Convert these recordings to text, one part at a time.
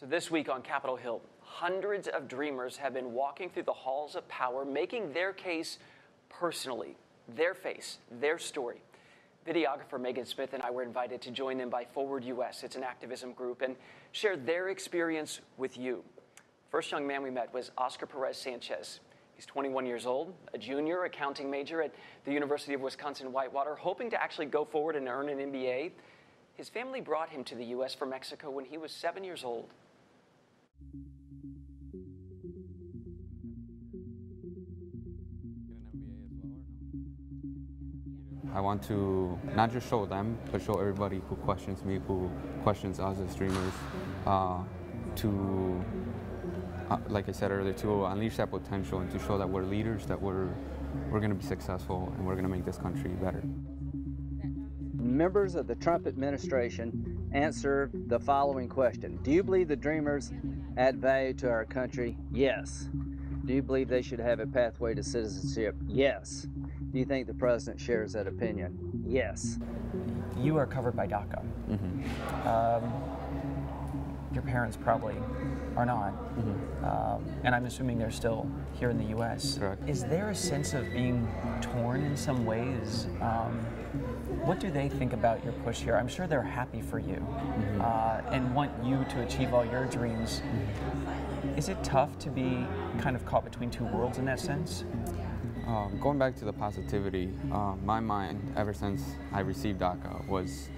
This week on Capitol Hill, hundreds of dreamers have been walking through the halls of power, making their case personally, their face, their story. Videographer Megan Smith and I were invited to join them by Forward US. It's an activism group, and share their experience with you. First young man we met was Oscar Sanchez. He's 21 years old, a junior accounting major at the University of Wisconsin-Whitewater, hoping to actually go forward and earn an MBA. His family brought him to the U.S. from Mexico when he was 7 years old. I want to not just show them, but show everybody who questions me, who questions us as dreamers, like I said earlier, to unleash that potential and to show that we're leaders, that we're going to be successful and we're going to make this country better. Members of the Trump administration answer the following question. Do you believe the dreamers add value to our country? Yes. Do you believe they should have a pathway to citizenship? Yes. Do you think the president shares that opinion? Yes. You are covered by DACA. Mm-hmm. Your parents probably are not. Mm-hmm. And I'm assuming they're still here in the U.S. Correct. Is there a sense of being torn in some ways? What do they think about your push here? I'm sure they're happy for you, mm-hmm. And want you to achieve all your dreams. Mm-hmm. Is it tough to be kind of caught between two worlds in that sense? Going back to the positivity, my mind, ever since I received DACA, was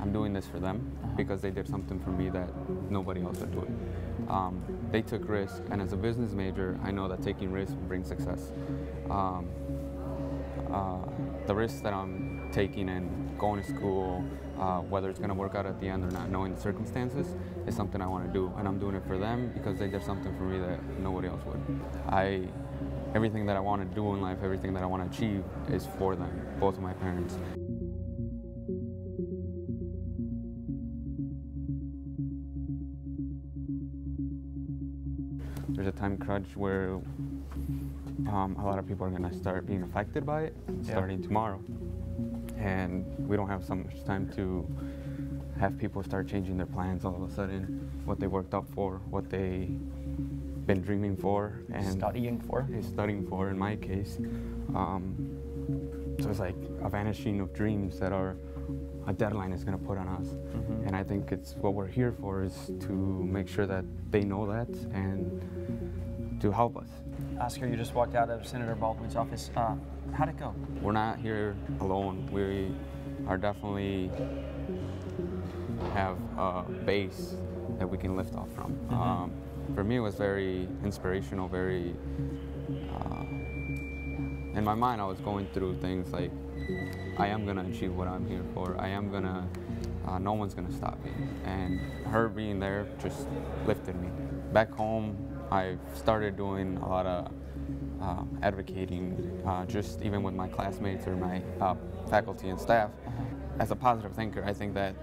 I'm doing this for them because they did something for me that nobody else would do it. They took risks, and as a business major, I know that taking risks brings success. The risks that I'm taking and going to school, whether it's going to work out at the end or not, knowing the circumstances, is something I want to do, and I'm doing it for them because they did something for me that nobody else would. Everything that I want to do in life, everything that I want to achieve is for them, both of my parents. There's a time crunch where a lot of people are going to start being affected by it starting tomorrow. And we don't have so much time to have people start changing their plans all of a sudden, what they worked up for, what they been dreaming for and studying for in my case. So it's like a vanishing of dreams that a deadline is going to put on us. Mm-hmm. And I think it's what we're here for, is to make sure that they know that and to help us. Oscar, you just walked out of Senator Baldwin's office. How'd it go? We're not here alone. We are definitely have a base that we can lift off from. Mm-hmm. For me, it was very inspirational, very, in my mind, I was going through things like, I am gonna achieve what I'm here for. I am gonna, no one's gonna stop me. And her being there just lifted me. Back home, I started doing a lot of advocating, just even with my classmates or my faculty and staff. As a positive thinker, I think that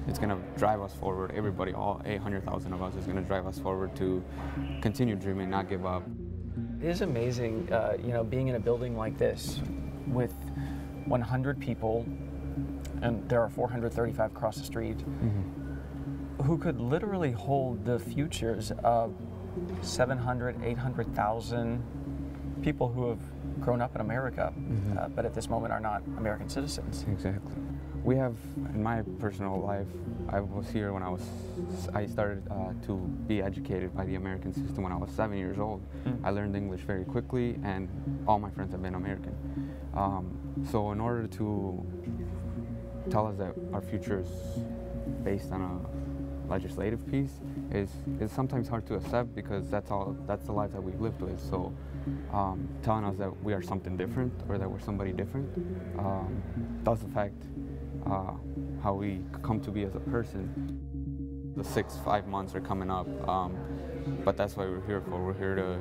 it's going to drive us forward. Everybody, all 800,000 of us, is going to drive us forward to continue dreaming, not give up. It is amazing, being in a building like this with 100 people, and there are 435 across the street, Mm-hmm. who could literally hold the futures of 700, 800,000 people who have grown up in America, Mm-hmm. but at this moment are not American citizens. Exactly. We have, in my personal life, I was here when I started to be educated by the American system when I was 7 years old. Mm. I learned English very quickly, and all my friends have been American. So in order to tell us that our future is based on a legislative piece is sometimes hard to accept, because that's the life that we've lived with. So telling us that we are something different, or that we're somebody different, does affect how we come to be as a person. The 5 months are coming up, but that's what we're here for. We're here to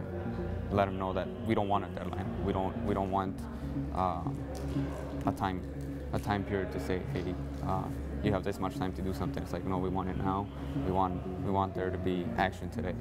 let them know that we don't want a deadline. We don't want a time period to say, hey, you have this much time to do something. It's like, no, we want it now. We want there to be action today.